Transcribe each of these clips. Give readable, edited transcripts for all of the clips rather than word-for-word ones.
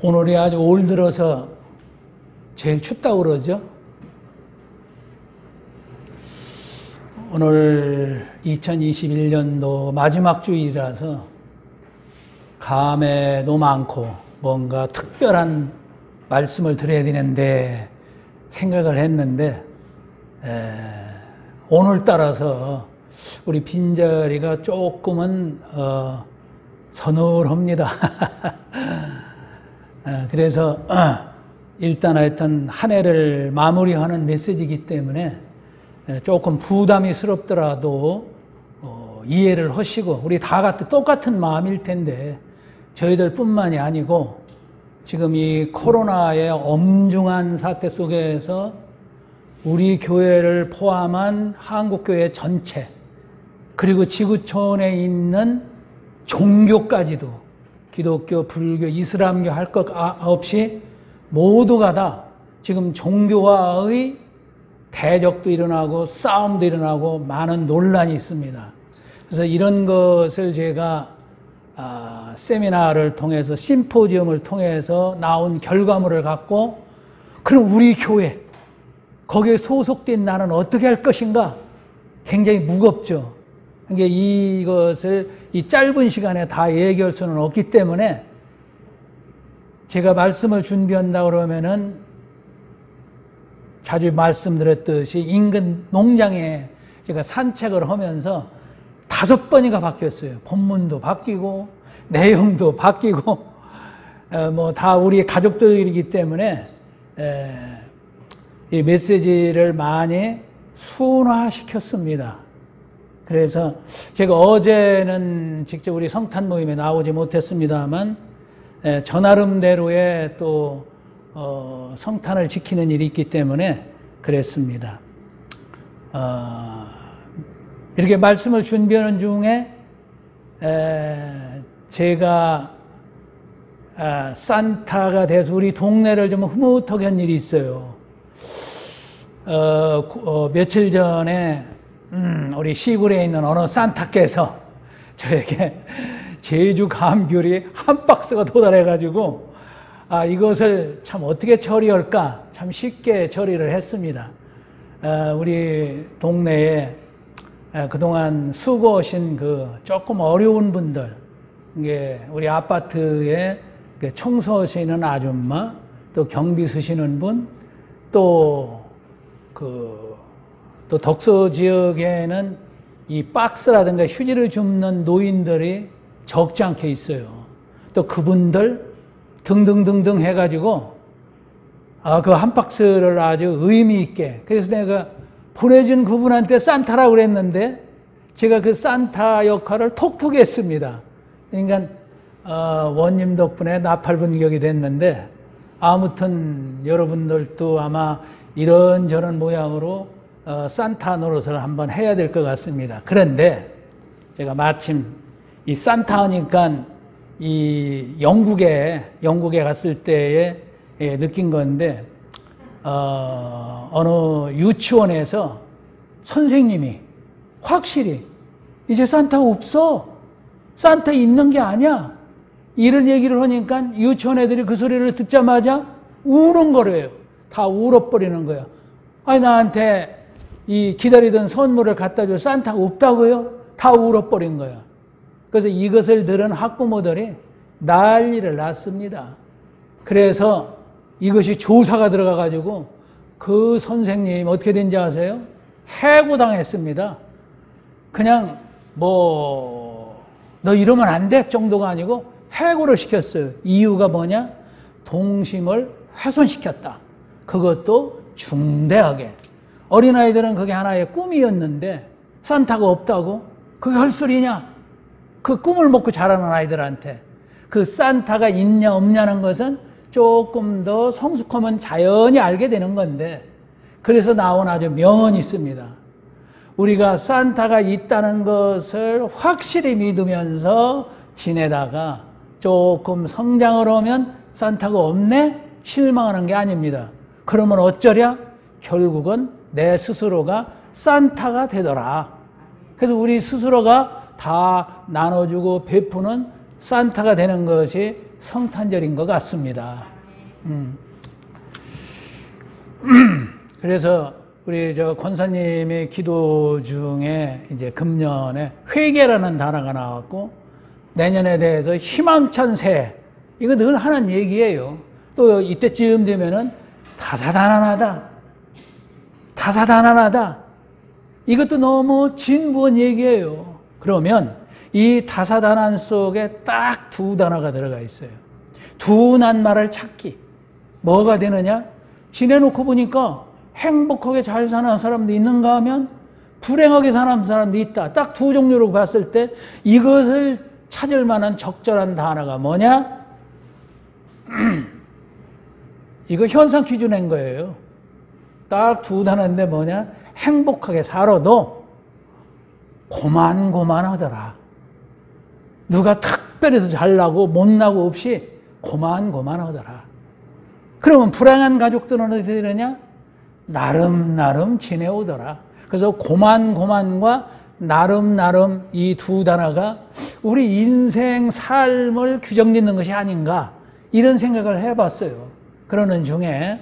오늘이 아주 올 들어서 제일 춥다고 그러죠. 오늘 2021년도 마지막 주일이라서 감회도 많고 뭔가 특별한 말씀을 드려야 되는데 생각을 했는데 오늘따라서 우리 빈자리가 조금은 서늘합니다. 그래서 일단 하여튼 한 해를 마무리하는 메시지이기 때문에 조금 부담이스럽더라도 이해를 하시고, 우리 다 같이 똑같은 마음일 텐데 저희들 뿐만이 아니고 지금 이 코로나의 엄중한 사태 속에서 우리 교회를 포함한 한국교회 전체, 그리고 지구촌에 있는 종교까지도, 기독교, 불교, 이슬람교 할 것 없이 모두가 다 지금 종교와의 대적도 일어나고 싸움도 일어나고 많은 논란이 있습니다. 그래서 이런 것을 제가 세미나를 통해서, 심포지엄을 통해서 나온 결과물을 갖고, 그럼 우리 교회, 거기에 소속된 나는 어떻게 할 것인가? 굉장히 무겁죠. 그러니까 이것을 이 짧은 시간에 다 얘기할 수는 없기 때문에 제가 말씀을 준비한다 그러면은 자주 말씀드렸듯이 인근 농장에 제가 산책을 하면서 5번이가 바뀌었어요. 본문도 바뀌고 내용도 바뀌고 뭐 다 우리 가족들이기 때문에 이 메시지를 많이 순화시켰습니다. 그래서 제가 어제는 직접 우리 성탄 모임에 나오지 못했습니다만 저 나름대로의 또 성탄을 지키는 일이 있기 때문에 그랬습니다. 이렇게 말씀을 준비하는 중에 제가 산타가 돼서 우리 동네를 좀 흐뭇하게 한 일이 있어요. 며칠 전에 우리 시골에 있는 어느 산타께서 저에게 제주 감귤이 한 박스가 도달해가지고 이것을 참 어떻게 처리할까 참 쉽게 처리를 했습니다. 우리 동네에 그동안 수고하신 그 조금 어려운 분들, 우리 아파트에 청소하시는 아줌마, 또 경비 쓰시는 분, 또 덕소 지역에는 이 박스라든가 휴지를 줍는 노인들이 적지 않게 있어요. 또 그분들 등등등등 해가지고 그 한 박스를 아주 의미 있게, 그래서 내가 보내준 그분한테 산타라고 그랬는데 제가 그 산타 역할을 톡톡히 했습니다. 그러니까 원님 덕분에 나팔분격이 됐는데, 아무튼 여러분들도 아마 이런저런 모양으로 산타 노릇을 한번 해야 될 것 같습니다. 그런데 제가 마침 이 산타 하니까 이 영국에 갔을 때에 느낀 건데, 어느 유치원에서 선생님이 확실히 이제 산타 없어, 산타 있는 게 아니야, 이런 얘기를 하니까 유치원 애들이 그 소리를 듣자마자 우는 거래요. 다 울어버리는 거예요. 아니, 나한테 이 기다리던 선물을 갖다 줄 산타가 없다고요? 다 울어버린 거예요. 그래서 이것을 들은 학부모들이 난리를 났습니다. 그래서 이것이 조사가 들어가가지고 그 선생님 어떻게 된지 아세요? 해고당했습니다. 그냥 너 이러면 안 돼 정도가 아니고 해고를 시켰어요. 이유가 뭐냐? 동심을 훼손시켰다. 그것도 중대하게. 어린아이들은 그게 하나의 꿈이었는데 산타가 없다고? 그게 헐소리냐? 그 꿈을 먹고 자라는 아이들한테 그 산타가 있냐 없냐는 것은 조금 더 성숙하면 자연히 알게 되는 건데, 그래서 나온 아주 명언이 있습니다. 우리가 산타가 있다는 것을 확실히 믿으면서 지내다가 조금 성장을 하면 산타가 없네? 실망하는 게 아닙니다. 그러면 어쩌랴? 결국은 내 스스로가 산타가 되더라. 그래서 우리 스스로가 다 나눠주고 베푸는 산타가 되는 것이 성탄절인 것 같습니다. 그래서 우리 권사님의 기도 중에 이제 금년에 회개라는 단어가 나왔고, 내년에 대해서 희망찬 새해, 이거 늘 하는 얘기예요. 또 이때쯤 되면은 다사다난하다. 다사다난하다. 이것도 너무 진부한 얘기예요. 그러면 이 다사다난 속에 딱 두 단어가 들어가 있어요. 둔한 말을 찾기. 뭐가 되느냐? 지내놓고 보니까 행복하게 잘 사는 사람도 있는가 하면 불행하게 사는 사람도 있다. 딱 두 종류로 봤을 때 이것을 찾을 만한 적절한 단어가 뭐냐? 이거 현상 퀴즈 낸 거예요. 딱 두 단어인데 뭐냐? 행복하게 살아도 고만고만하더라. 누가 특별히 더 잘나고 못나고 없이 고만고만하더라. 그러면 불행한 가족들은 어떻게 되느냐? 나름 지내오더라. 그래서 고만고만과 나름 이 두 단어가 우리 인생 삶을 규정짓는 것이 아닌가, 이런 생각을 해봤어요. 그러는 중에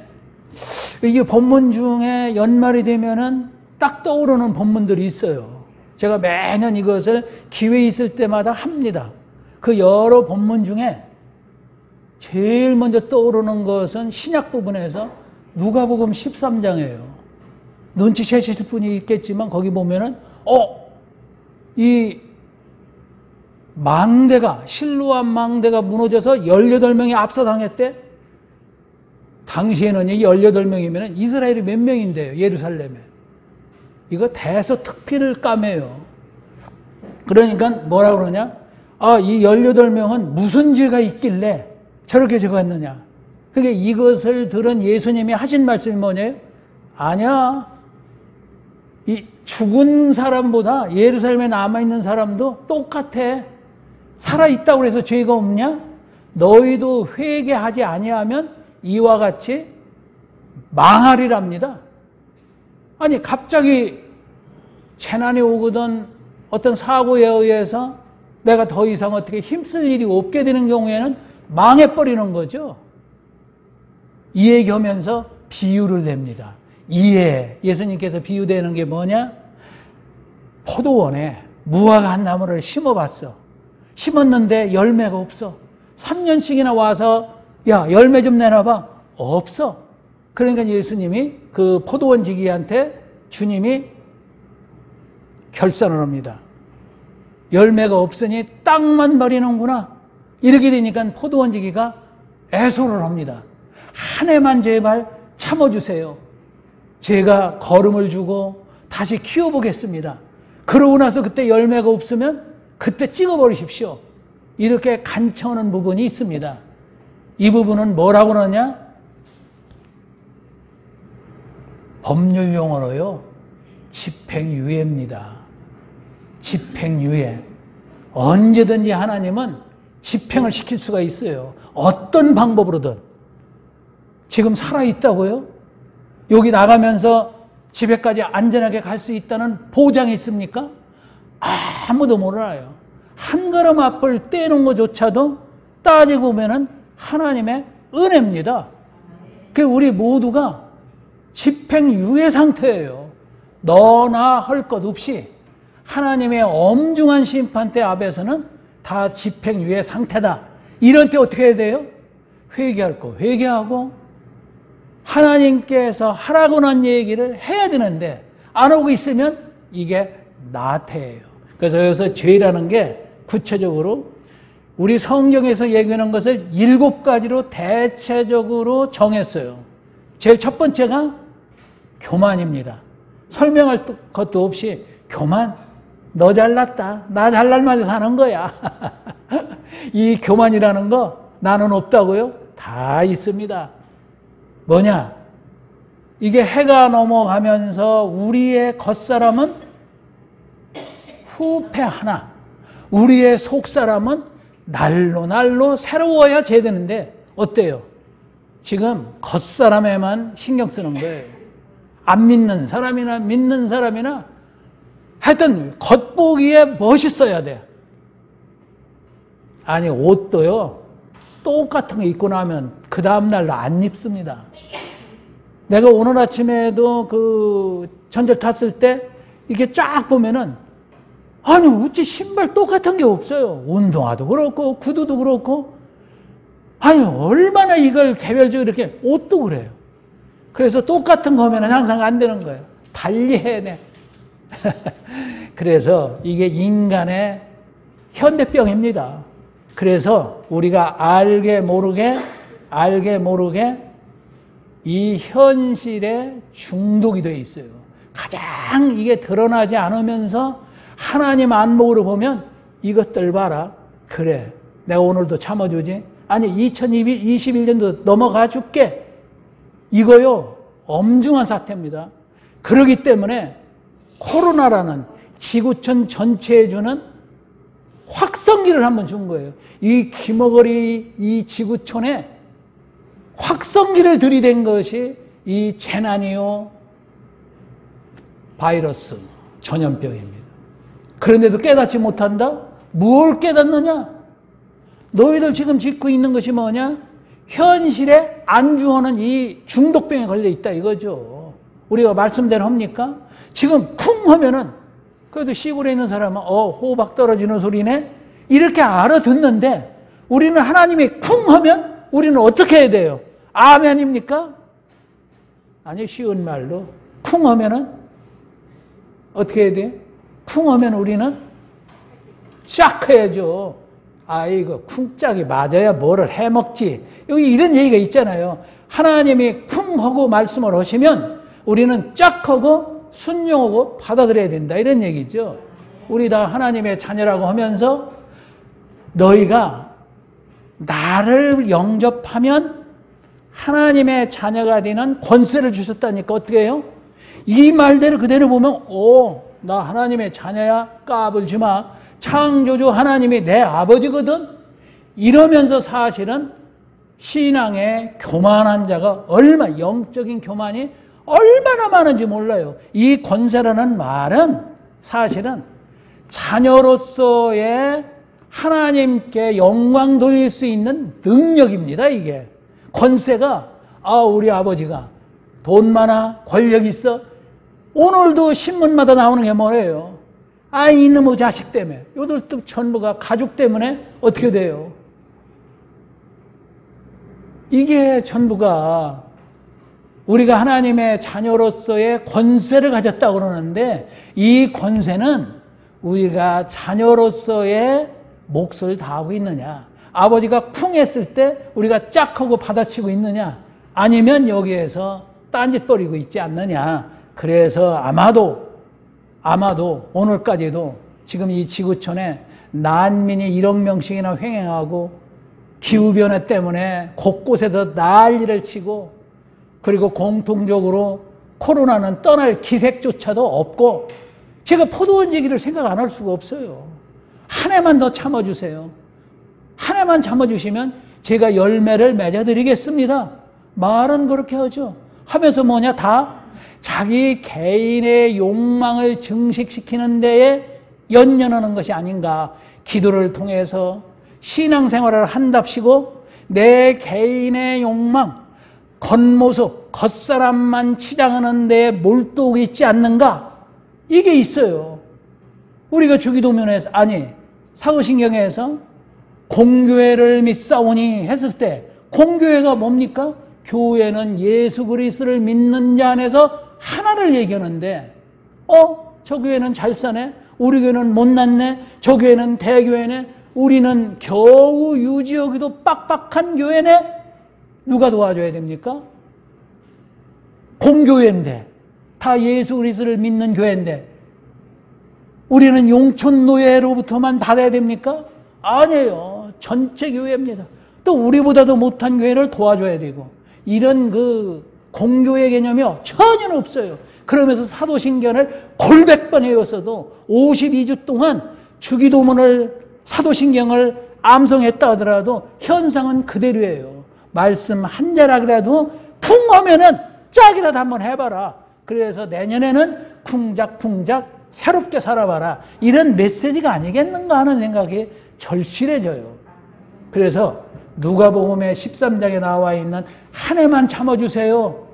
이게 본문 중에 연말이 되면은 딱 떠오르는 본문들이 있어요. 제가 매년 이것을 기회 있을 때마다 합니다. 그 여러 본문 중에 제일 먼저 떠오르는 것은 신약 부분에서 누가복음 13장이에요. 눈치채실 분이 있겠지만 거기 보면은 이 망대가, 실로암 망대가 무너져서 18명이 압사당했대. 당시에는 18명이면 이스라엘이 몇 명인데요, 예루살렘에. 이거 대서특필을 까매요. 그러니까 뭐라 그러냐? 이 18명은 무슨 죄가 있길래 저렇게 적었느냐? 그게 이것을 들은 예수님이 하신 말씀이 뭐냐요? 아니야. 이 죽은 사람보다 예루살렘에 남아있는 사람도 똑같아. 살아있다고 해서 죄가 없냐? 너희도 회개하지 아니하면 이와 같이 망하리랍니다. 아니, 갑자기 재난이 오거든 어떤 사고에 의해서 내가 더 이상 어떻게 힘쓸 일이 없게 되는 경우에는 망해버리는 거죠. 이 얘기하면서 비유를 냅니다. 예수님께서 비유되는 게 뭐냐? 포도원에 무화과 한 나무를 심어봤어. 심었는데 열매가 없어. 3년씩이나 와서 야, 열매 좀 내놔봐. 없어. 그러니까 예수님이 그 포도원 지기한테 주님이 결산을 합니다. 열매가 없으니 땅만 버리는구나. 이렇게 되니까 포도원 지기가 애소를 합니다. 한 해만 제발 참아주세요. 제가 거름을 주고 다시 키워보겠습니다. 그러고 나서 그때 열매가 없으면 그때 찍어버리십시오. 이렇게 간청하는 부분이 있습니다. 이 부분은 뭐라고 그러냐? 법률 용어로요, 집행유예입니다. 집행유예. 언제든지 하나님은 집행을 시킬 수가 있어요. 어떤 방법으로든. 지금 살아있다고요? 여기 나가면서 집에까지 안전하게 갈 수 있다는 보장이 있습니까? 아무도 몰라요. 한 걸음 앞을 떼는 것조차도 따지고 보면은 하나님의 은혜입니다. 그 우리 모두가 집행유예 상태예요. 너나 할 것 없이 하나님의 엄중한 심판대 앞에서는 다 집행유예 상태다. 이런 때 어떻게 해야 돼요? 회개할 거 회개하고 하나님께서 하라고 한 얘기를 해야 되는데 안 하고 있으면 이게 나태예요. 그래서 여기서 죄라는 게 구체적으로 우리 성경에서 얘기하는 것을 7가지로 대체적으로 정했어요. 제일 첫 번째가 교만입니다. 설명할 것도 없이 교만. 너 잘났다. 나 잘날만 사는 거야. 이 교만이라는 거 나는 없다고요? 다 있습니다. 뭐냐? 이게 해가 넘어가면서 우리의 겉사람은 후패 하나, 우리의 속사람은 날로 새로워야 되는데 어때요? 지금 겉사람에만 신경 쓰는 거예요. 안 믿는 사람이나 믿는 사람이나 하여튼 겉보기에 멋있어야 돼. 아니, 옷도요, 똑같은 거 입고 나면 그 다음날 안 입습니다. 내가 오늘 아침에도 그 전철 탔을 때 이게 쫙 보면은 아니 어째 신발 똑같은 게 없어요. 운동화도 그렇고 구두도 그렇고 아니 얼마나 이걸 개별적으로 이렇게 옷도 그래요. 그래서 똑같은 거면은 항상 안 되는 거예요. 달리해야 돼. 그래서 이게 인간의 현대병입니다. 그래서 우리가 알게 모르게 이 현실에 중독이 되어 있어요. 가장 이게 드러나지 않으면서 하나님 안목으로 보면 이것들 봐라. 그래. 내가 오늘도 참아주지. 아니 2021년도 넘어가 줄게. 이거요. 엄중한 사태입니다. 그렇기 때문에 코로나라는 지구촌 전체에 주는 확성기를 한번 준 거예요. 이 기머거리 이 지구촌에 확성기를 들이댄 것이 이 재난이요 바이러스 전염병입니다. 그런데도 깨닫지 못한다? 뭘 깨닫느냐? 너희들 지금 짓고 있는 것이 뭐냐? 현실에 안주하는 이 중독병에 걸려 있다 이거죠. 우리가 말씀대로 합니까? 지금 쿵 하면은 그래도 시골에 있는 사람은 호박 떨어지는 소리네? 이렇게 알아듣는데 우리는 하나님이 쿵 하면 우리는 어떻게 해야 돼요? 아멘입니까? 아니 쉬운 말로 쿵 하면은 어떻게 해야 돼요? 쿵 하면 우리는 쫙 해야죠. 아이고 쿵짝이 맞아야 뭐를 해먹지. 여기 이런 얘기가 있잖아요. 하나님이 쿵 하고 말씀을 하시면 우리는 쫙 하고 순종하고 받아들여야 된다 이런 얘기죠. 우리 다 하나님의 자녀라고 하면서 너희가 나를 영접하면 하나님의 자녀가 되는 권세를 주셨다니까 어떻게 해요? 이 말대로 그대로 보면 나 하나님의 자녀야 까불지 마. 창조주 하나님이 내 아버지거든. 이러면서 사실은 신앙의 교만한 자가 영적인 교만이 얼마나 많은지 몰라요. 이 권세라는 말은 사실은 자녀로서의 하나님께 영광 돌릴 수 있는 능력입니다. 이게 권세가 우리 아버지가 돈 많아 권력 있어. 오늘도 신문마다 나오는 게 뭐예요? 이놈의 자식 때문에 요들도 전부가 가족 때문에 어떻게 돼요? 이게 전부가 우리가 하나님의 자녀로서의 권세를 가졌다고 그러는데 이 권세는 우리가 자녀로서의 몫을 다하고 있느냐, 아버지가 쿵 했을 때 우리가 짝 하고 받아치고 있느냐, 아니면 여기에서 딴짓거리고 있지 않느냐. 그래서 아마도 오늘까지도 지금 이 지구촌에 난민이 1억 명씩이나 횡행하고 기후변화 때문에 곳곳에서 난리를 치고 그리고 공통적으로 코로나는 떠날 기색조차도 없고 제가 포도원 얘기를 생각 안 할 수가 없어요. 한 해만 더 참아주세요. 한 해만 참아주시면 제가 열매를 맺어드리겠습니다. 말은 그렇게 하죠. 하면서 뭐냐? 다 자기 개인의 욕망을 증식시키는 데에 연연하는 것이 아닌가. 기도를 통해서 신앙생활을 한답시고 내 개인의 욕망, 겉모습, 겉사람만 치장하는 데에 몰두하고 있지 않는가? 이게 있어요. 우리가 주기도면에서 사도신경에서 공교회를 믿사오니 했을 때 공교회가 뭡니까? 교회는 예수 그리스도를 믿는 자 안에서 하나를 얘기하는데 저 교회는 잘 사네? 우리 교회는 못났네? 저 교회는 대교회네? 우리는 겨우 유지하기도 빡빡한 교회네? 누가 도와줘야 됩니까? 공교회인데 다 예수 그리스도를 믿는 교회인데 우리는 용촌노예로부터만 받아야 됩니까? 아니에요. 전체 교회입니다. 또 우리보다도 못한 교회를 도와줘야 되고 이런 그 공교회 개념이 전혀 없어요. 그러면서 사도신경을 골백번 외웠어도 52주 동안 주기도문을 사도신경을 암송했다 하더라도 현상은 그대로예요. 말씀 한 자락이라도 쿵 하면은 짝이라도 한번 해봐라. 그래서 내년에는 쿵작쿵작 새롭게 살아봐라. 이런 메시지가 아니겠는가 하는 생각이 절실해져요. 그래서 누가복음의 13장에 나와 있는 한 해만 참아주세요.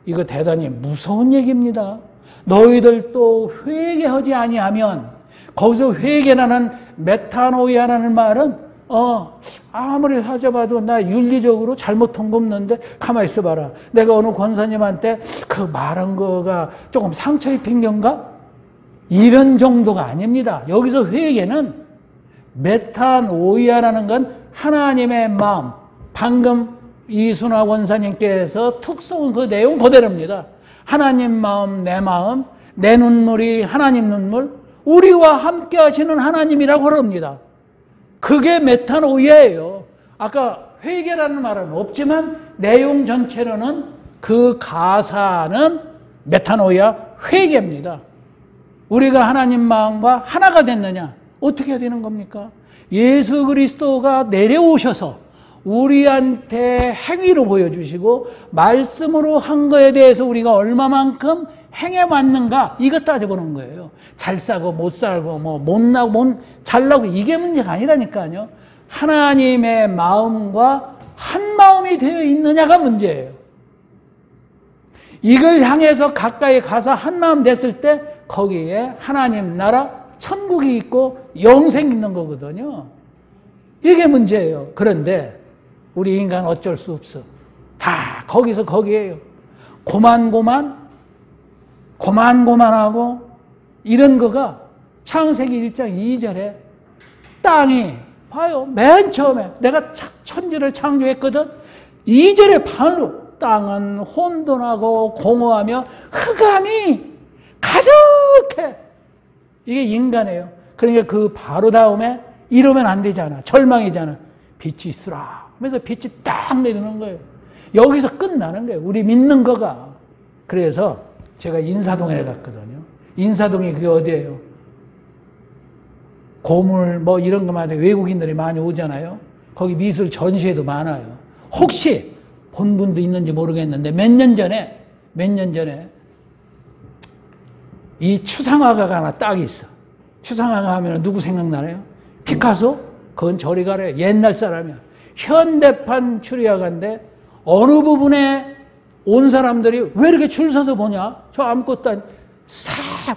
이거 대단히 무서운 얘기입니다. 너희들도 회개하지 아니하면, 거기서 회개라는 메타노이아라는 말은 아무리 찾아봐도 나 윤리적으로 잘못한 거 없는데 가만히 있어봐라. 내가 어느 권사님한테 그 말한 거가 조금 상처 입힌 건가? 이런 정도가 아닙니다. 여기서 회개는 메타노이아라는 건 하나님의 마음, 방금 이순화 권사님께서 툭 쏜 그 내용 그대로입니다. 하나님 마음, 내 눈물이 하나님 눈물, 우리와 함께 하시는 하나님이라고 그럽니다. 그게 메타노이아예요. 아까 회개라는 말은 없지만 내용 전체로는 그 가사는 메타노이아 회개입니다. 우리가 하나님 마음과 하나가 됐느냐? 어떻게 해야 되는 겁니까? 예수 그리스도가 내려오셔서 우리한테 행위로 보여주시고 말씀으로 한 거에 대해서 우리가 얼마만큼 행해왔는가, 이거 따져보는 거예요. 잘 살고 못 살고 못 나고 잘나고 이게 문제가 아니라니까요. 하나님의 마음과 한 마음이 되어 있느냐가 문제예요. 이걸 향해서 가까이 가서 한 마음 됐을 때 거기에 하나님 나라 천국이 있고 영생이 있는 거거든요. 이게 문제예요. 그런데 우리 인간 어쩔 수 없어. 다 거기서 거기에요. 고만고만하고 이런 거가 창세기 1장 2절에 땅이 봐요. 맨 처음에 내가 천지를 창조했거든. 2절에 바로 땅은 혼돈하고 공허하며 흑암이 가득해. 이게 인간이에요. 그러니까 그 바로 다음에 이러면 안 되잖아. 절망이잖아. 빛이 있으라. 그래서 빛이 딱 내리는 거예요. 여기서 끝나는 거예요. 우리 믿는 거가. 그래서 제가 인사동에 갔거든요. 인사동이 그게 어디예요? 고물 뭐 이런 것만 해도 외국인들이 많이 오잖아요. 거기 미술 전시회도 많아요. 혹시 본 분도 있는지 모르겠는데 몇 년 전에 이 추상화가가 하나 딱 있어. 추상화가 하면 누구 생각나나요? 피카소? 그건 저리 가래요. 옛날 사람이야. 현대판 추리화가인데 어느 부분에 온 사람들이 왜 이렇게 줄 서서 보냐? 저 아무것도 아니.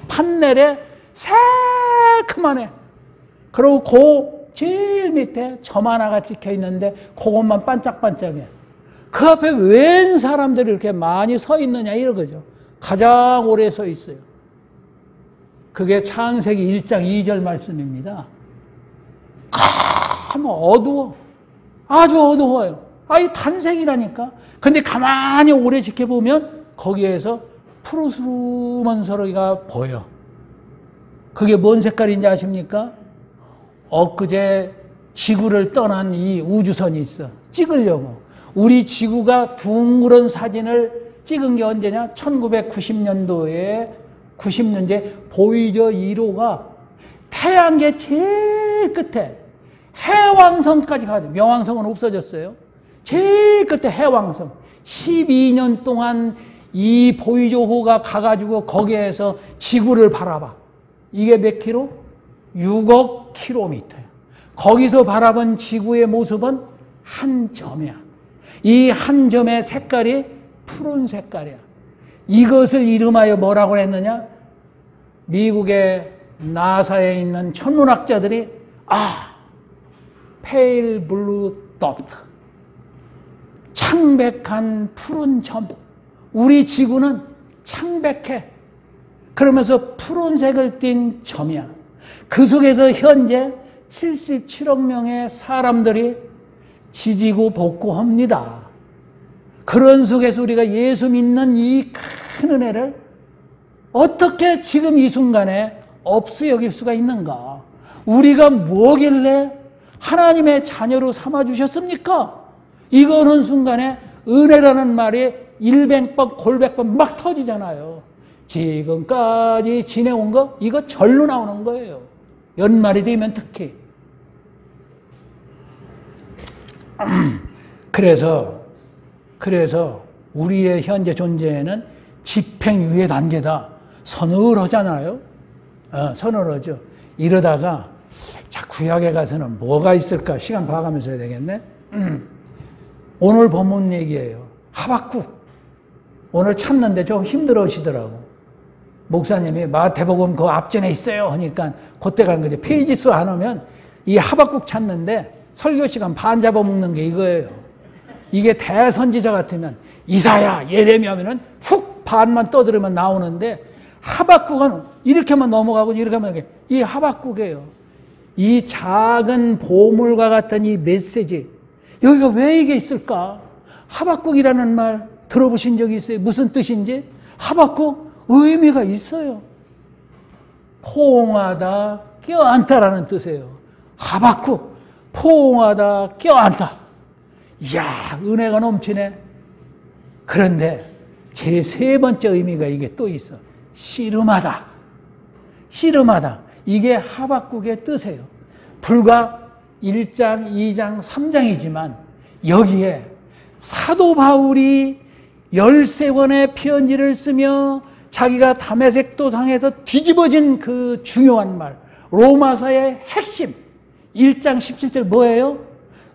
판넬에 새크만해. 그리고 그 제일 밑에 점 하나가 찍혀 있는데 그것만 반짝반짝해. 그 앞에 웬 사람들이 이렇게 많이 서 있느냐 이러거죠. 가장 오래 서 있어요. 그게 창세기 1장 2절 말씀입니다. 어두워. 아주 어두워요. 이 단색이라니까. 근데 가만히 오래 지켜보면 거기에서 푸르스름한 서리가 보여. 그게 뭔 색깔인지 아십니까? 엊그제 지구를 떠난 이 우주선이 있어. 찍으려고. 우리 지구가 둥그런 사진을 찍은 게 언제냐? 1990년도에 90년대 보이저 1호가 태양계 제일 끝에 해왕성까지 가요. 명왕성은 없어졌어요. 제일 끝에 해왕성. 12년 동안 이 보이저호가 가가지고 거기에서 지구를 바라봐. 이게 몇 킬로? 6억 킬로미터야. 거기서 바라본 지구의 모습은 한 점이야. 이 한 점의 색깔이 푸른 색깔이야. 이것을 이름하여 뭐라고 했느냐? 미국의 나사에 있는 천문학자들이 페일 블루 도트, 창백한 푸른 점. 우리 지구는 창백해. 그러면서 푸른색을 띤 점이야. 그 속에서 현재 77억 명의 사람들이 지지고 볶고합니다. 그런 속에서 우리가 예수 믿는 이 큰 은혜를 어떻게 지금 이 순간에 없어 여길 수가 있는가? 우리가 뭐길래 하나님의 자녀로 삼아주셨습니까? 이거는 순간에 은혜라는 말이 일백번 골백번 막 터지잖아요. 지금까지 지내온 거 이거 절로 나오는 거예요. 연말이 되면 특히. 그래서 우리의 현재 존재는 집행유예 단계다. 서늘하잖아요. 서늘하죠. 이러다가 자 구약에 가서는 뭐가 있을까? 시간 봐가면서 해야 되겠네. 오늘 본문 얘기예요. 하박국. 오늘 찾는데 좀 힘들어 하시더라고. 목사님이 마태복음 그 앞전에 있어요 하니까 그때 간 거지. 페이지 수 안 오면 이 하박국 찾는데 설교 시간 반 잡아먹는 게 이거예요. 이게 대선지자 같으면 이사야, 예레미야 하면은 훅 반만 떠들으면 나오는데 하박국은 이렇게만 넘어가고 이렇게 하면 이 하박국이에요. 이 작은 보물과 같은 이 메시지. 여기가 왜 이게 있을까? 하박국이라는 말 들어보신 적이 있어요? 무슨 뜻인지? 하박국 의미가 있어요. 포옹하다, 껴안다라는 뜻이에요. 하박국, 포옹하다, 껴안다. 이야, 은혜가 넘치네. 그런데 제 세 번째 의미가 이게 또 있어. 씨름하다. 씨름하다. 이게 하박국의 뜻이에요. 불과 1장, 2장, 3장이지만 여기에 사도 바울이 13권의 편지를 쓰며 자기가 다메섹 도상에서 뒤집어진 그 중요한 말, 로마서의 핵심 1장 17절 뭐예요?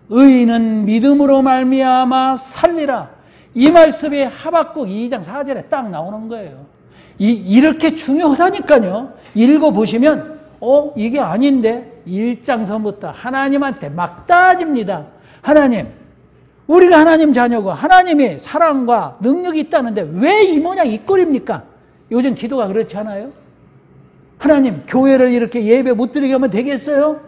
의인은 믿음으로 말미암아 살리라. 이 말씀이 하박국 2장 4절에 딱 나오는 거예요. 이렇게 중요하다니까요. 읽어보시면 이게 아닌데 1장서부터 하나님한테 막 따집니다. 하나님, 우리가 하나님 자녀고 하나님이 사랑과 능력이 있다는데 왜 이 모양 이 꼴입니까? 요즘 기도가 그렇지 않아요? 하나님, 교회를 이렇게 예배 못 드리게 하면 되겠어요?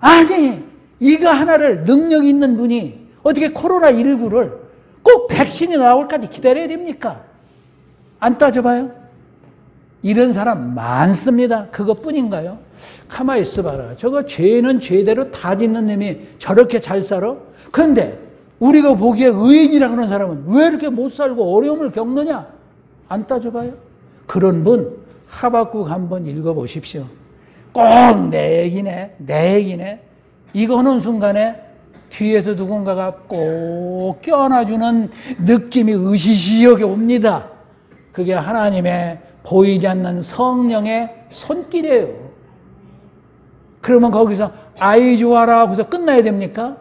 아니, 이거 하나를 능력 있는 분이 어떻게 코로나19를 꼭 백신이 나올까지 기다려야 됩니까? 안 따져봐요? 이런 사람 많습니다. 그것뿐인가요? 가만히 있어봐라. 저거 죄는 죄대로 다 짓는 놈이 저렇게 잘 살아? 그런데 우리가 보기에 의인이라고 하는 사람은 왜 이렇게 못 살고 어려움을 겪느냐? 안 따져봐요? 그런 분 하박국 한번 읽어보십시오. 꼭 내 얘기네, 내 얘기네. 이거 하는 순간에 뒤에서 누군가가 꼭 껴안아주는 느낌이 으시시하게 옵니다. 그게 하나님의 보이지 않는 성령의 손길이에요. 그러면 거기서 아이 좋아라 하고서 끝나야 됩니까?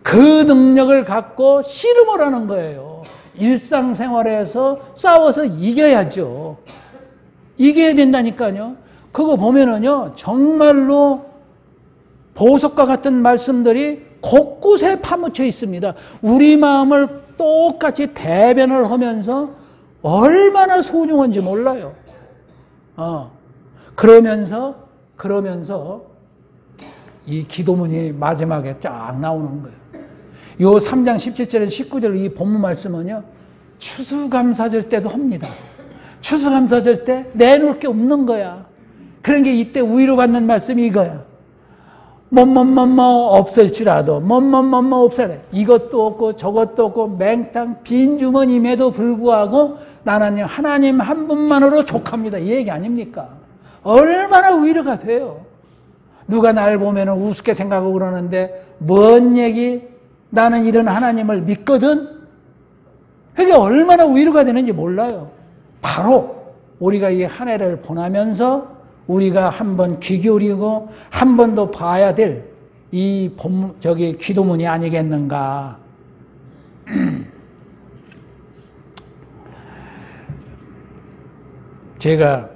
그 능력을 갖고 씨름을 하는 거예요. 일상생활에서 싸워서 이겨야죠. 이겨야 된다니까요. 그거 보면은요, 정말로 보석과 같은 말씀들이 곳곳에 파묻혀 있습니다. 우리 마음을 똑같이 대변을 하면서 얼마나 소중한지 몰라요. 그러면서 이 기도문이 마지막에 쫙 나오는 거예요. 요 3장 17절에서 19절 이 본문 말씀은요, 추수감사절 때도 합니다. 추수감사절 때 내놓을 게 없는 거야. 그런 게 이때 위로받는 말씀이 이거야. 뭐뭐뭐뭐 없을지라도 뭐뭐뭐뭐 없어야 이것도 없고 저것도 없고 맹탕 빈 주머님에도 불구하고 나는 하나님 한 분만으로 족합니다. 이 얘기 아닙니까? 얼마나 위로가 돼요. 누가 날 보면 우습게 생각하고 그러는데 뭔 얘기? 나는 이런 하나님을 믿거든? 그게 얼마나 위로가 되는지 몰라요. 바로 우리가 이 한 해를 보내면서 우리가 한번 귀 기울이고 한 번 더 봐야 될 이 기도문이 아니겠는가. 제가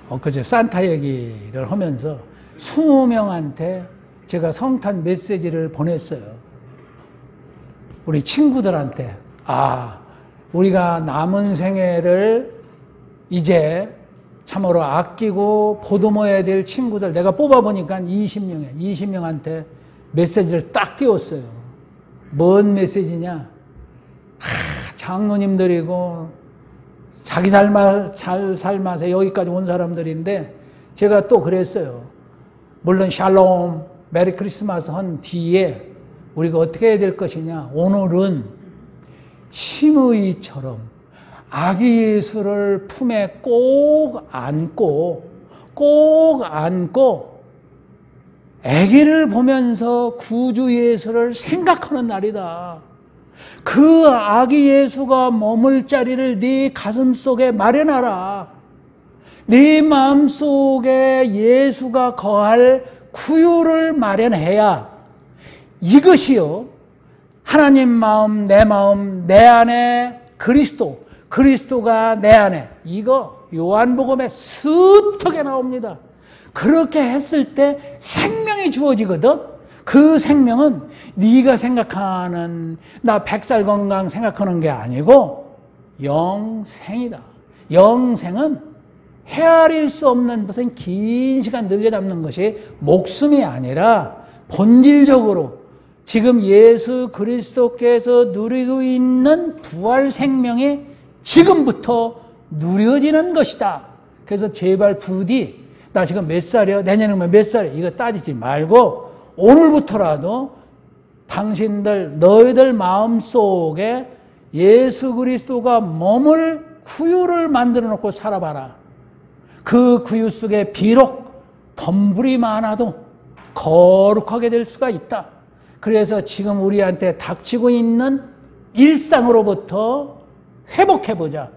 엊그제 산타 얘기를 하면서 20명한테 제가 성탄 메시지를 보냈어요. 우리 친구들한테 우리가 남은 생애를 이제 참으로 아끼고 보듬어야 될 친구들 내가 뽑아보니까 20명한테 메시지를 딱 띄웠어요. 뭔 메시지냐? 장로님들이고 자기 잘 살면서 여기까지 온 사람들인데 제가 또 그랬어요. 물론 샬롬, 메리 크리스마스 한 뒤에 우리가 어떻게 해야 될 것이냐. 오늘은 심의처럼 아기 예수를 품에 꼭 안고 아기를 보면서 구주 예수를 생각하는 날이다. 그 아기 예수가 머물 자리를 네 가슴 속에 마련하라. 네 마음속에 예수가 거할 구유를 마련해야 이것이요, 하나님 마음, 내 안에 그리스도, 그리스도가 내 안에, 이거 요한복음에 스톡에 나옵니다. 그렇게 했을 때 생명이 주어지거든. 그 생명은 네가 생각하는 나 100살 건강 생각하는 게 아니고 영생이다. 영생은 헤아릴 수 없는 무슨 긴 시간 늘게 담는 것이 목숨이 아니라 본질적으로 지금 예수 그리스도께서 누리고 있는 부활 생명이 지금부터 누려지는 것이다. 그래서 제발 부디 나 지금 몇 살이야? 내년이면 몇 살이야? 이거 따지지 말고 오늘부터라도 당신들 너희들 마음속에 예수 그리스도가 머물 구유를 만들어 놓고 살아봐라. 그 구유 속에 비록 덤불이 많아도 거룩하게 될 수가 있다. 그래서 지금 우리한테 닥치고 있는 일상으로부터 회복해보자.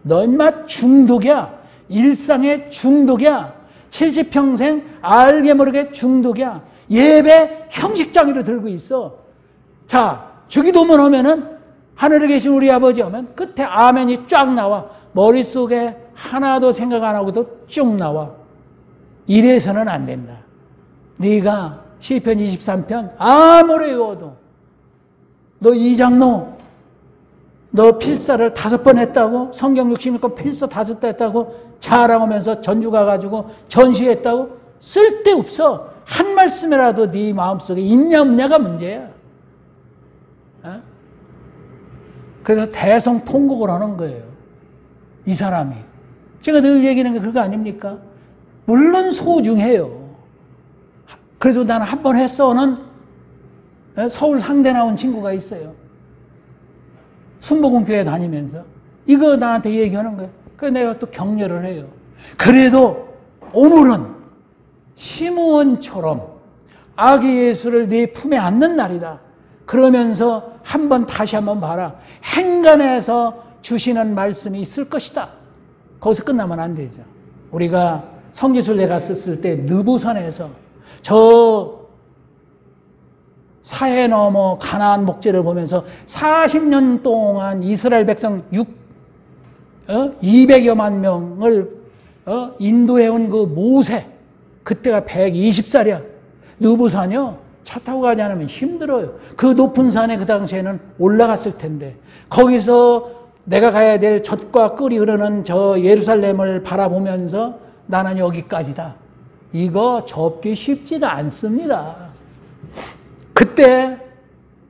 너 인마 중독이야. 일상의 중독이야. 70평생 알게 모르게 중독이야. 예배 형식장애로 들고 있어. 자, 주기도문 하면은 하늘에 계신 우리 아버지 하면 끝에 아멘이 쫙 나와. 머릿속에 하나도 생각 안 하고도 쭉 나와. 이래서는 안 된다. 네가 시편 23편 아무리 외워도 너 이장로 너 필사를 5번 했다고, 성경 66권 필사 5번 했다고 자랑하면서 전주 가가지고 전시했다고 쓸데없어. 한 말씀이라도 네 마음속에 있냐 없냐가 문제야. 어? 그래서 대성통곡을 하는 거예요. 이 사람이. 제가 늘 얘기하는 게 그거 아닙니까? 물론 소중해요. 그래도 나는 한 번 했어는 서울 상대 나온 친구가 있어요. 순복음교회 다니면서 이거 나한테 얘기하는 거예요. 그래서 내가 또 격려를 해요. 그래도 오늘은 시므온처럼 아기 예수를 네 품에 안는 날이다. 그러면서 다시 한번 봐라. 행간에서 주시는 말씀이 있을 것이다. 거기서 끝나면 안 되죠. 우리가 성지순례 갔었을 때 느부산에서 저 사해 넘어 가나안 목재를 보면서 40년 동안 이스라엘 백성 200여만 명을 인도해온 그 모세, 그때가 120살이야. 느부산이요, 차 타고 가지 않으면 힘들어요. 그 높은 산에 그 당시에는 올라갔을 텐데 거기서 내가 가야 될 젖과 꿀이 흐르는 저 예루살렘을 바라보면서 나는 여기까지다. 이거 접기 쉽지가 않습니다. 그때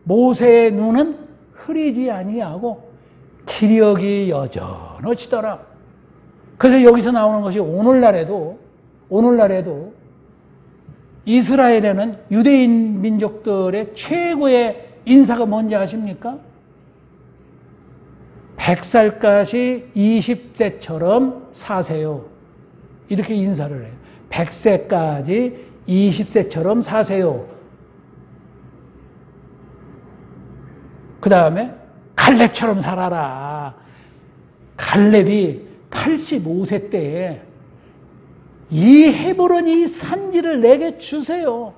모세의 눈은 흐리지 아니하고 기력이 여전하시더라. 그래서 여기서 나오는 것이 오늘날에도 이스라엘에는 유대인 민족들의 최고의 인사가 뭔지 아십니까? 100살까지 20세처럼 사세요. 이렇게 인사를 해요. 100세까지 20세처럼 사세요. 그 다음에 갈렙처럼 살아라. 갈렙이 85세 때에 이 헤브론 이 산지를 내게 주세요.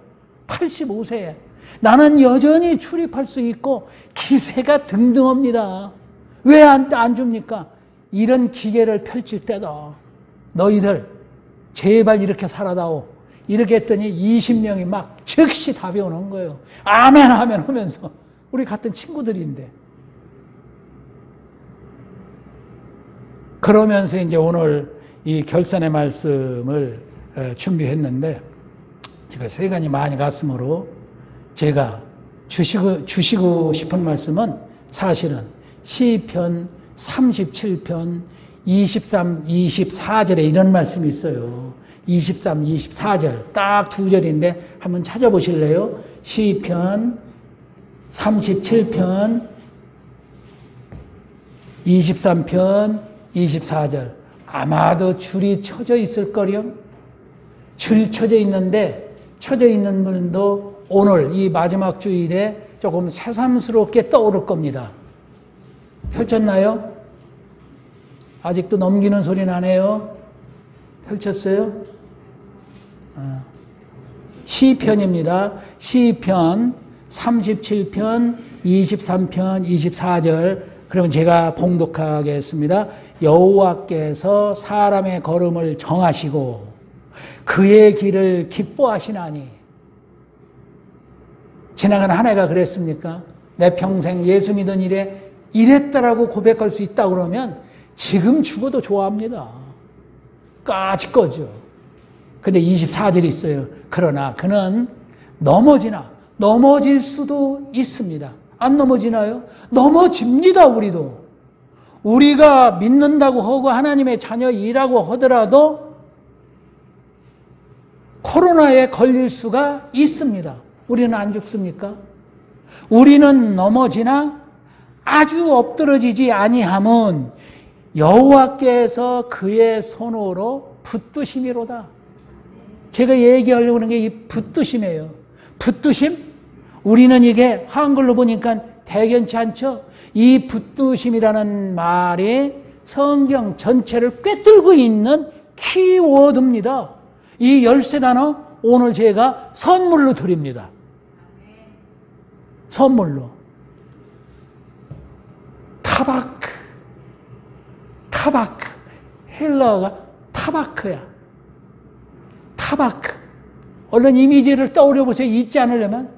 85세에. 나는 여전히 출입할 수 있고 기세가 등등합니다. 왜 안 줍니까? 이런 기계를 펼칠 때도 너희들 제발 이렇게 살아다오. 이렇게 했더니 20명이 막 즉시 답이 오는 거예요. 아멘 아멘 하면서. 우리 같은 친구들인데. 그러면서 이제 오늘 이 결산의 말씀을 준비했는데 제가 시간이 많이 갔으므로 제가 주시고 싶은 말씀은 사실은 시편 37편 23, 24절에 이런 말씀이 있어요. 23, 24절 딱 2절인데 한번 찾아보실래요? 시편 37편 23편 24절 아마도 줄이 쳐져 있을 거요. 줄이 쳐져 있는데 쳐져 있는 분도 오늘 이 마지막 주일에 조금 새삼스럽게 떠오를 겁니다. 펼쳤나요? 아직도 넘기는 소리 나네요. 펼쳤어요? 시편입니다. 시편 37편, 23편, 24절. 그러면 제가 봉독하겠습니다. 여호와께서 사람의 걸음을 정하시고 그의 길을 기뻐하시나니. 지나간 한 해가 그랬습니까? 내 평생 예수 믿은 일에 이랬다라고 고백할 수 있다 그러면 지금 죽어도 좋아합니다. 까짓 거죠. 근데 24절이 있어요. 그러나 그는 넘어질 수도 있습니다. 안 넘어지나요? 넘어집니다, 우리도. 우리가 믿는다고 하고 하나님의 자녀이라고 하더라도 코로나에 걸릴 수가 있습니다. 우리는 안 죽습니까? 우리는 넘어지나 아주 엎드러지지 아니함은 여호와께서 그의 손으로 붙드심이로다. 제가 얘기하려고 하는 게 이 붙드심이에요. 붙드심? 우리는 이게 한글로 보니까 대견치 않죠? 이 붙드심이라는 말이 성경 전체를 꿰뚫고 있는 키워드입니다. 이 열쇠 단어 오늘 제가 선물로 드립니다. 선물로. 타바크. 헬라어가 타바크야. 타바크. 얼른 이미지를 떠올려 보세요. 잊지 않으려면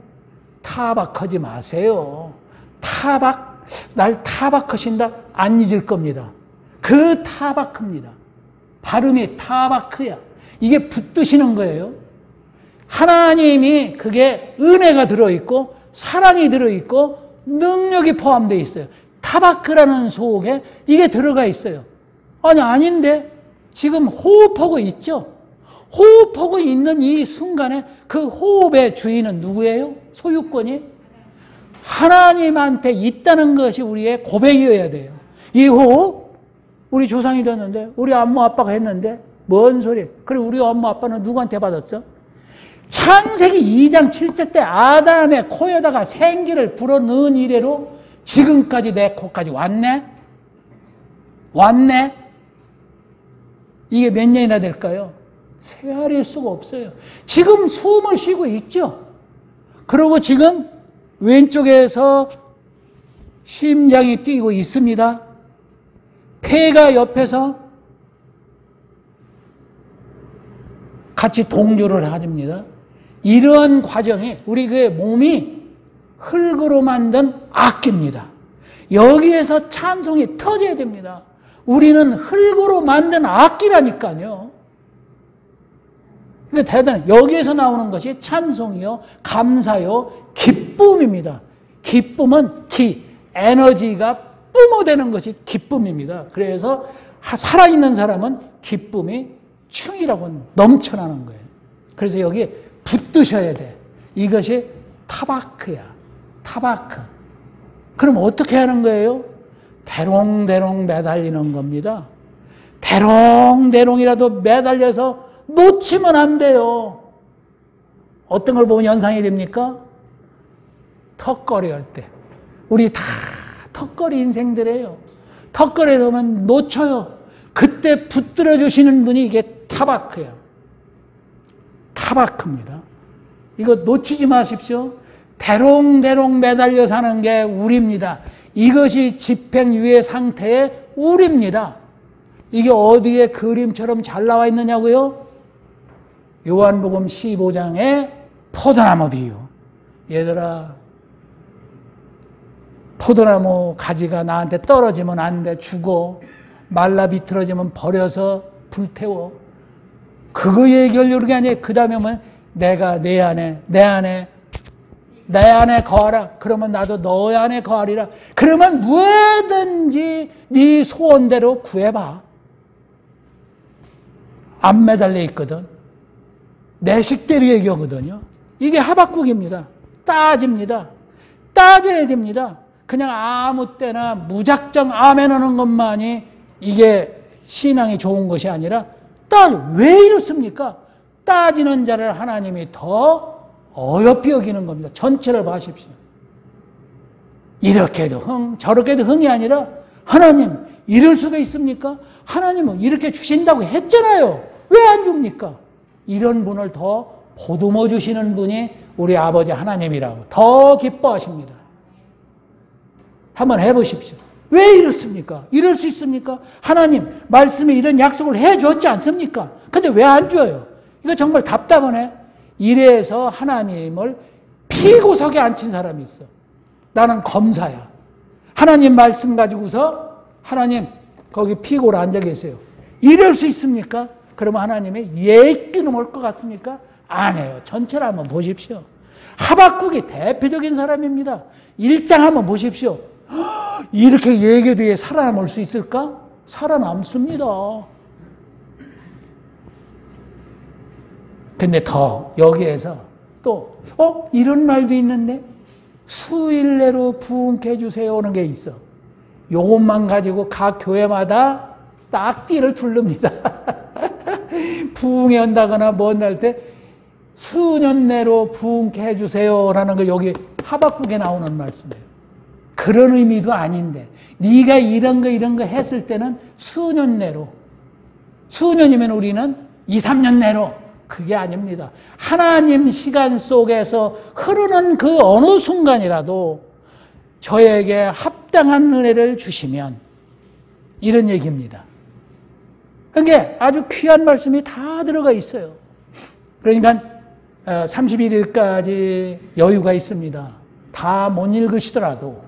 타박하지 마세요. 날 타박하신다? 안 잊을 겁니다. 그 타바크입니다. 발음이 타바크야. 이게 붙드시는 거예요. 하나님이 그게 은혜가 들어있고 사랑이 들어있고 능력이 포함되어 있어요. 타바크라는 속에 이게 들어가 있어요. 아닌데 지금 호흡하고 있죠? 호흡하고 있는 이 순간에 그 호흡의 주인은 누구예요? 소유권이? 하나님한테 있다는 것이 우리의 고백이어야 돼요. 이 호흡? 우리 조상이 됐는데 우리 엄마 아빠가 했는데 뭔 소리? 그리고 우리 엄마 아빠는 누구한테 받았어? 창세기 2장 7절 때 아담의 코에다가 생기를 불어넣은 이래로 지금까지 내 코까지 왔네? 이게 몇 년이나 될까요? 세알일 수가 없어요. 지금 숨을 쉬고 있죠? 그리고 지금 왼쪽에서 심장이 뛰고 있습니다. 폐가 옆에서 같이 동조를 하줍니다. 이러한 과정이 우리 그 몸이 흙으로 만든 악기입니다. 여기에서 찬송이 터져야 됩니다. 우리는 흙으로 만든 악기라니까요. 이게 대단해. 여기에서 나오는 것이 찬송이요, 감사요, 기쁨입니다. 기쁨은 에너지가 뿜어대는 것이 기쁨입니다. 그래서 살아있는 사람은 기쁨이 충이라고 넘쳐나는 거예요. 그래서 여기 붙드셔야 돼. 이것이 타바크야. 타바크. 그럼 어떻게 하는 거예요? 대롱대롱 매달리는 겁니다. 대롱대롱이라도 매달려서 놓치면 안 돼요. 어떤 걸 보면 연상이 됩니까? 턱걸이 할 때. 우리 다 턱걸이 인생들이에요. 턱걸이에 오면 놓쳐요. 그때 붙들어 주시는 분이 이게 타바크예요. 타바크입니다. 이거 놓치지 마십시오. 대롱대롱 매달려 사는 게 우리입니다. 이것이 집행유예 상태의 우리입니다. 이게 어디에 그림처럼 잘 나와 있느냐고요? 요한복음 15장의 포도나무 비유. 얘들아, 포도나무 가지가 나한테 떨어지면 안 돼. 죽어. 말라 비틀어지면 버려서 불태워. 그거 얘기하려고 그게 아니에요. 그 다음에 뭐 내가 내 안에 거하라. 그러면 나도 너의 안에 거하리라. 그러면 뭐든지 네 소원대로 구해봐. 안 매달려 있거든. 내 식대로 얘기하거든요. 이게 하박국입니다. 따집니다. 따져야 됩니다. 그냥 아무 때나 무작정 아멘하는 것만이 이게 신앙이 좋은 것이 아니라 왜 이렇습니까? 따지는 자를 하나님이 더 어여삐 여기는 겁니다. 전체를 봐십시오. 이렇게도 저렇게도 흥이 아니라 하나님 이럴 수가 있습니까? 하나님은 이렇게 주신다고 했잖아요. 왜 왜 안 줍니까? 이런 분을 더 보듬어 주시는 분이 우리 아버지 하나님이라고 더 기뻐하십니다. 한번 해보십시오. 왜 이렇습니까? 이럴 수 있습니까? 하나님 말씀에 이런 약속을 해줬지 않습니까? 근데 왜 안 줘요? 이거 정말 답답하네. 이래서 하나님을 피고석에 앉힌 사람이 있어. 나는 검사야. 하나님 말씀 가지고서 하나님 거기 피고로 앉아 계세요. 이럴 수 있습니까? 그러면 하나님의 예끼는 올 것 같습니까? 아니에요. 전체를 한번 보십시오. 하박국이 대표적인 사람입니다. 1장 한번 보십시오. 이렇게 예계 뒤에 살아남을 수 있을까? 살아남습니다. 근데 더 여기에서 또 이런 말도 있는데 수일 내로 부흥케 해주세요 하는 게 있어. 요것만 가지고 각 교회마다 딱 띠를 두릅니다. 부흥회 한다거나 뭐 한다 때 수년 내로 부흥케 해주세요 라는 거 여기 하박국에 나오는 말씀이에요. 그런 의미도 아닌데 네가 이런 거 했을 때는 수년 내로, 수년이면 우리는 2, 3년 내로, 그게 아닙니다. 하나님 시간 속에서 흐르는 그 어느 순간이라도 저에게 합당한 은혜를 주시면, 이런 얘기입니다. 그게 아주 귀한 말씀이 다 들어가 있어요. 그러니까 31일까지 여유가 있습니다. 다 못 읽으시더라도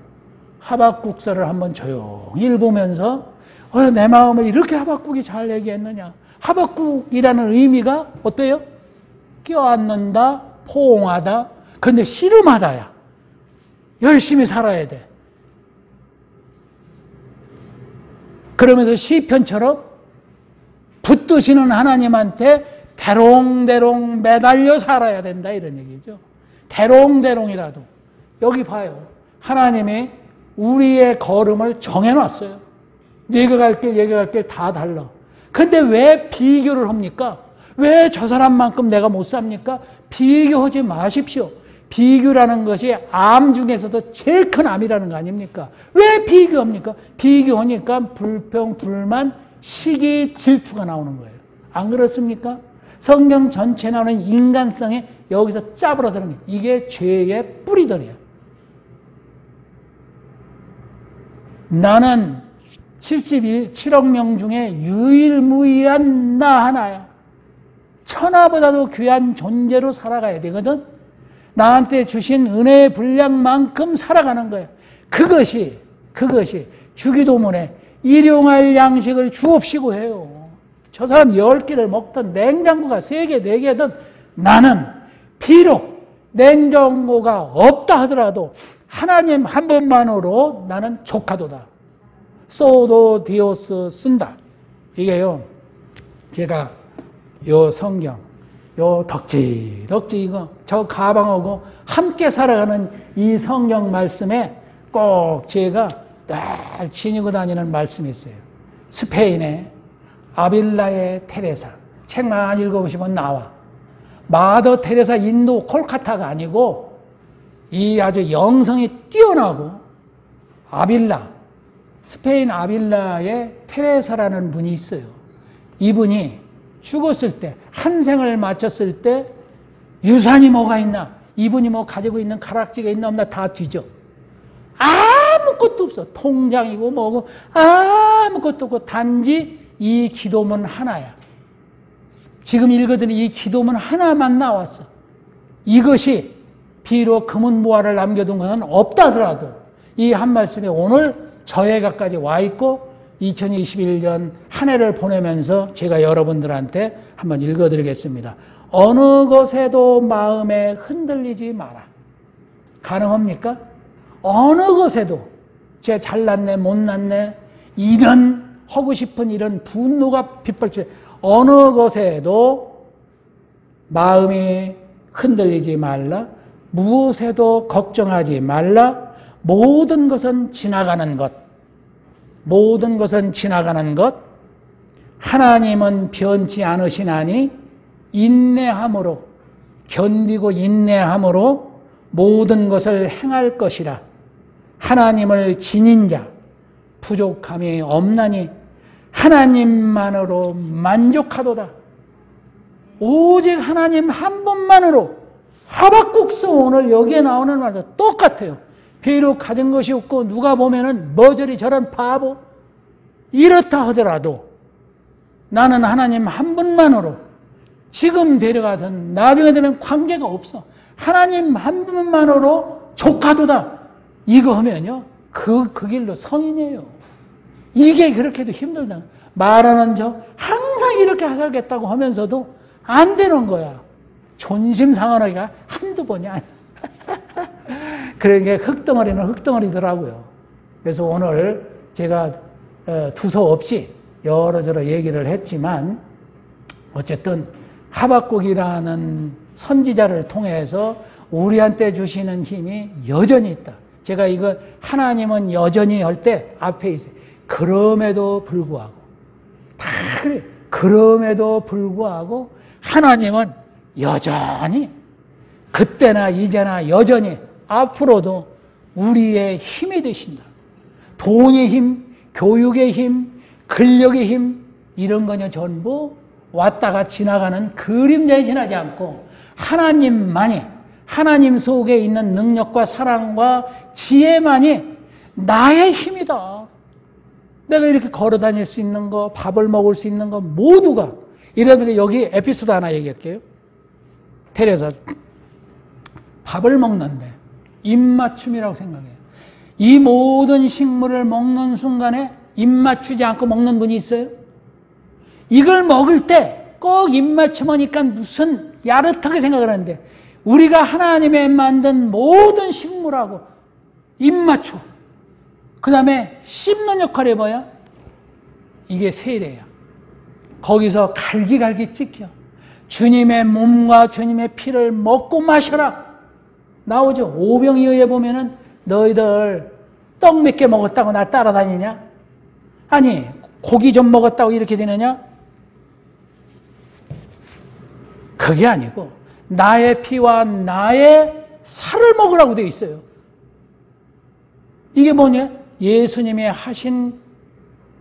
하박국서를 한번 조용히 읽으면서 내 마음을 이렇게 하박국이 잘 얘기했느냐. 하박국이라는 의미가 어때요? 껴안는다, 포옹하다, 근데 씨름하다야. 열심히 살아야 돼. 그러면서 시편처럼 붙드시는 하나님한테 대롱대롱 매달려 살아야 된다, 이런 얘기죠. 대롱대롱이라도. 여기 봐요. 하나님이 우리의 걸음을 정해놨어요. 네가 갈 길, 얘가 갈 길 다 달라. 근데 왜 비교를 합니까? 왜 저 사람만큼 내가 못 삽니까? 비교하지 마십시오. 비교라는 것이 암 중에서도 제일 큰 암이라는 거 아닙니까? 왜 비교합니까? 비교하니까 불평, 불만, 시기, 질투가 나오는 거예요. 안 그렇습니까? 성경 전체에 나오는 인간성이 여기서 짜부러드는 거예요. 이게 죄의 뿌리들이에요. 나는 7억 명 중에 유일무이한 나 하나야. 천하보다도 귀한 존재로 살아가야 되거든. 나한테 주신 은혜의 분량만큼 살아가는 거야. 그것이 주기도문에 일용할 양식을 주옵시고 해요. 저 사람 10개를 먹던 냉장고가 3개, 4개든 나는 비록 냉장고가 없다 하더라도 하나님 한 분만으로 나는 족하도다. 소도 디오스 쓴다. 이게요, 제가 요 성경, 요 덕지 이거 저 가방하고 함께 살아가는 이 성경 말씀에 꼭 제가 늘 지니고 다니는 말씀이 있어요. 스페인의 아빌라의 테레사. 책만 읽어보시면 나와. 마더 테레사 인도 콜카타가 아니고 이 아주 영성이 뛰어나고 아빌라, 스페인 아빌라의 테레사라는 분이 있어요. 이분이 죽었을 때, 한 생을 마쳤을 때 유산이 뭐가 있나, 이분이 뭐 가지고 있는 가락지가 있나 없나 다 뒤져. 아무것도 없어. 통장이고 뭐고 아무것도 없고 단지 이 기도문 하나야. 지금 읽어드린 이 기도문 하나만 나왔어. 이것이 비록 금은보화를 남겨둔 것은 없다 하더라도 이 한 말씀이 오늘 저에게까지 와 있고 2021년 한 해를 보내면서 제가 여러분들한테 한번 읽어드리겠습니다. 어느 것에도 마음에 흔들리지 마라. 가능합니까? 어느 것에도 쟤 잘났네 못났네 이런 하고 싶은 이런 분노가 빗발치 어느 것에도 마음이 흔들리지 말라. 무엇에도 걱정하지 말라. 모든 것은 지나가는 것. 모든 것은 지나가는 것. 하나님은 변치 않으시나니 인내함으로 견디고 인내함으로 모든 것을 행할 것이라. 하나님을 지닌 자 부족함이 없나니 하나님만으로 만족하도다. 하나님 한 분만으로 하박국서 오늘 여기에 나오는 말도 똑같아요. 비록 가진 것이 없고 누가 보면은 머저리 저런 바보 이렇다 하더라도 나는 하나님 한 분만으로 지금 데려가든 나중에 되면 관계가 없어. 하나님 한 분만으로 조카도다. 이거 하면요. 그 길로 성인이에요. 이게 그렇게도 힘들다. 말하는 저 항상 이렇게 하겠다고 하면서도 안 되는 거야. 존심 상하기가 한두 번이 아니야. 그러니까 흙덩어리는 흙덩어리더라고요. 그래서 오늘 제가 두서없이 여러저러 얘기를 했지만 어쨌든 하박국이라는 선지자를 통해서 우리한테 주시는 힘이 여전히 있다. 제가 이거 하나님은 여전히 할 때 앞에 있어요. 그럼에도 불구하고 다 그래. 그럼에도 불구하고 하나님은 여전히 그때나 이제나 여전히 앞으로도 우리의 힘이 되신다. 돈의 힘, 교육의 힘, 근력의 힘 이런 거는 전부 왔다가 지나가는 그림자에 지나지 않고 하나님만이 하나님 속에 있는 능력과 사랑과 지혜만이 나의 힘이다. 내가 이렇게 걸어 다닐 수 있는 거, 밥을 먹을 수 있는 거 모두가 이러면 여기 에피소드 하나 얘기할게요. 테레사 밥을 먹는데 입맞춤이라고 생각해요. 이 모든 식물을 먹는 순간에 입맞추지 않고 먹는 분이 있어요? 이걸 먹을 때 꼭 입맞춤하니까 무슨 야릇하게 생각을 하는데 우리가 하나님의 만든 모든 식물하고 입맞춰. 그 다음에 씹는 역할이 뭐야? 이게 세례야. 거기서 갈기갈기 찍혀. 주님의 몸과 주님의 피를 먹고 마셔라. 나오죠. 오병이어에 보면은 너희들 떡 몇 개 먹었다고 나 따라다니냐? 아니 고기 좀 먹었다고 이렇게 되느냐? 그게 아니고 나의 피와 나의 살을 먹으라고 되어 있어요. 이게 뭐냐? 예수님이 하신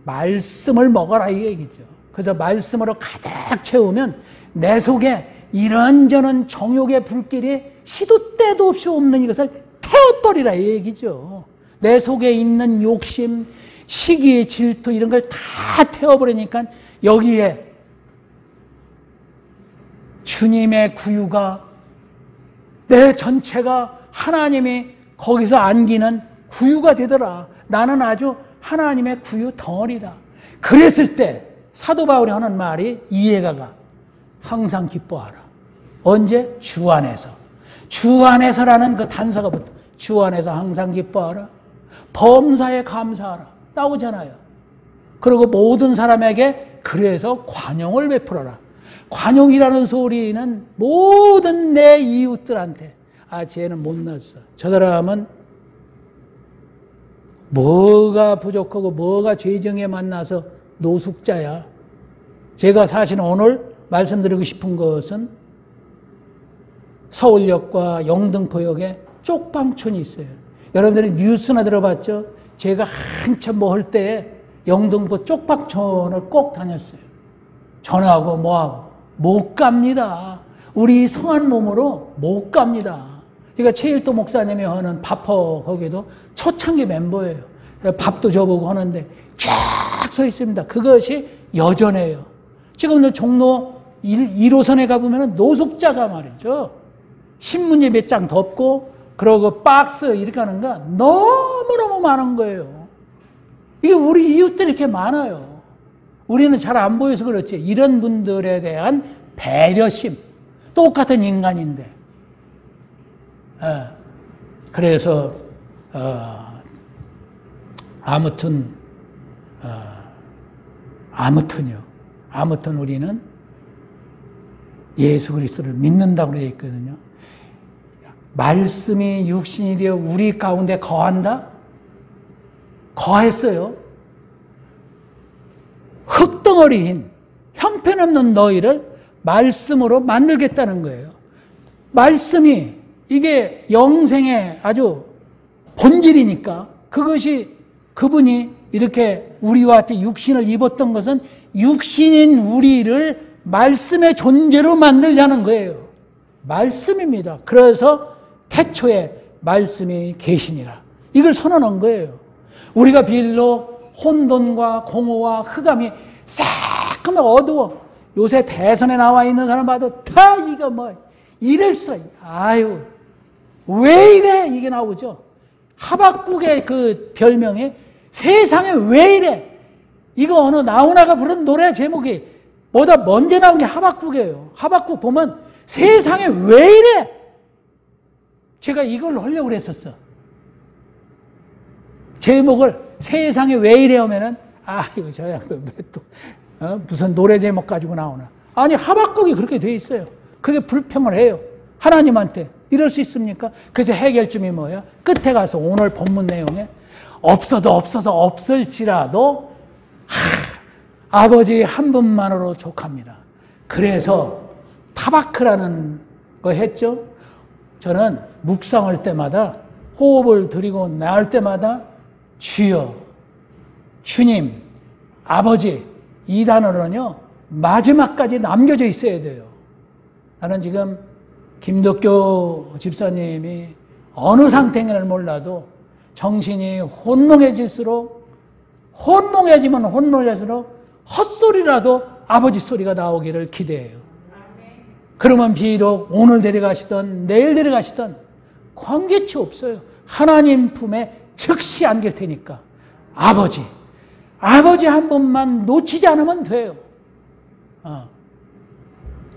말씀을 먹어라 이 얘기죠. 그래서 말씀으로 가득 채우면 내 속에 이런저런 정욕의 불길이 시도 때도 없이 없는 이것을 태워버리라 이 얘기죠. 내 속에 있는 욕심, 시기, 질투 이런 걸 다 태워버리니까 여기에 주님의 구유가 내 전체가 하나님이 거기서 안기는 구유가 되더라. 나는 아주 하나님의 구유 덩어리다. 그랬을 때 사도 바울이 하는 말이 이해가 가. 항상 기뻐하라. 언제? 주 안에서. 주 안에서라는 그 단서가 붙어. 주 안에서 항상 기뻐하라. 범사에 감사하라. 나오잖아요. 그리고 모든 사람에게 그래서 관용을 베풀어라. 관용이라는 소리는 모든 내 이웃들한테 쟤는 못났어. 저 사람은 뭐가 부족하고 뭐가 죄정에 만나서 노숙자야. 제가 사실 오늘 말씀드리고 싶은 것은 서울역과 영등포역에 쪽방촌이 있어요. 여러분들이 뉴스나 들어봤죠? 제가 한참 뭐 할 때 영등포 쪽방촌을 꼭 다녔어요. 전화하고 뭐하고 못 갑니다. 우리 성한 몸으로 못 갑니다. 그러니까 최일도 목사님이 하는 밥퍼 거기도 초창기 멤버예요. 밥도 줘보고 하는데 쫙 서 있습니다. 그것이 여전해요. 지금 종로 1호선에 가보면 노숙자가 말이죠. 신문지 몇 장 덮고 그러고 박스 이렇게 하는 거 너무너무 많은 거예요. 이게 우리 이웃들이 이렇게 많아요. 우리는 잘 안 보여서 그렇지. 이런 분들에 대한 배려심. 똑같은 인간인데. 그래서 아무튼 우리는 예수 그리스도를 믿는다고 되어 있거든요. 말씀이 육신이 되어 우리 가운데 거한다? 거했어요. 흙덩어리인 형편없는 너희를 말씀으로 만들겠다는 거예요. 말씀이 이게 영생의 아주 본질이니까 그것이 그분이 이렇게 우리와 육신을 입었던 것은 육신인 우리를 말씀의 존재로 만들자는 거예요. 말씀입니다. 그래서 태초에 말씀이 계시니라. 이걸 선언한 거예요. 우리가 비일로 혼돈과 공허와 흑암이 새까맣게 어두워. 요새 대선에 나와 있는 사람 봐도 다 이거 뭐 이랬어. 아유 왜 이래 이게 나오죠. 하박국의 그 별명이 세상에 왜 이래. 이거 어느 나훈아가 부른 노래 제목이 보다 먼저 나온 게 하박국이에요. 하박국 보면 세상에 왜 이래. 제가 이걸 하려고 그랬었어. 제목을 세상에 왜 이래 하면은 이거 저 양반 왜 또 무슨 노래 제목 가지고 나오나. 아니 하박국이 그렇게 돼 있어요. 그게 불평을 해요. 하나님한테. 이럴 수 있습니까? 그래서 해결점이 뭐야? 끝에 가서 오늘 본문 내용에 없어서 없을지라도 아버지 한 분만으로 족합니다. 그래서 타바크라는 거 했죠. 저는 묵상할 때마다 호흡을 들이고 나올 때마다 주여, 주님, 아버지 이 단어는요 마지막까지 남겨져 있어야 돼요. 나는 지금 김덕교 집사님이 어느 상태인지를 몰라도 정신이 혼동해질수록 혼동해지면 혼동해질수록 헛소리라도 아버지 소리가 나오기를 기대해요. 그러면 비록 오늘 데려가시던 내일 데려가시던 관계치 없어요. 하나님 품에 즉시 안길 테니까 아버지 한 번만 놓치지 않으면 돼요.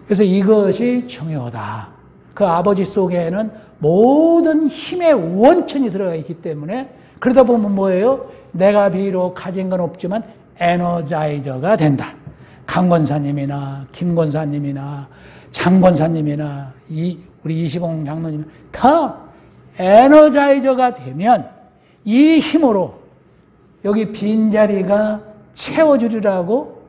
그래서 이것이 중요하다. 그 아버지 속에는 모든 힘의 원천이 들어가 있기 때문에 그러다 보면 뭐예요? 내가 비록 가진 건 없지만 에너자이저가 된다. 강권사님이나 김권사님이나 장권사님이나 우리 이시공 장로님 다 에너자이저가 되면 이 힘으로 여기 빈자리가 채워주리라고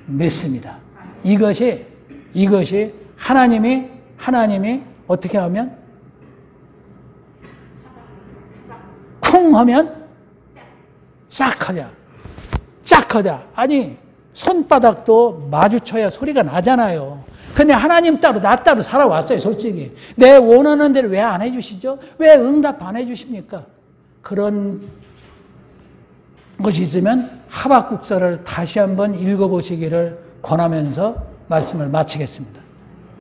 믿습니다. 이것이 하나님이 어떻게 하면 쿵 하면 짝하자. 아니 손바닥도 마주쳐야 소리가 나잖아요. 근데 하나님 따로 나 따로 살아왔어요. 솔직히 내 원하는 대로 왜 안 해주시죠? 왜 응답 안 해주십니까? 그런 것이 있으면 하박국서를 다시 한번 읽어보시기를 권하면서 말씀을 마치겠습니다.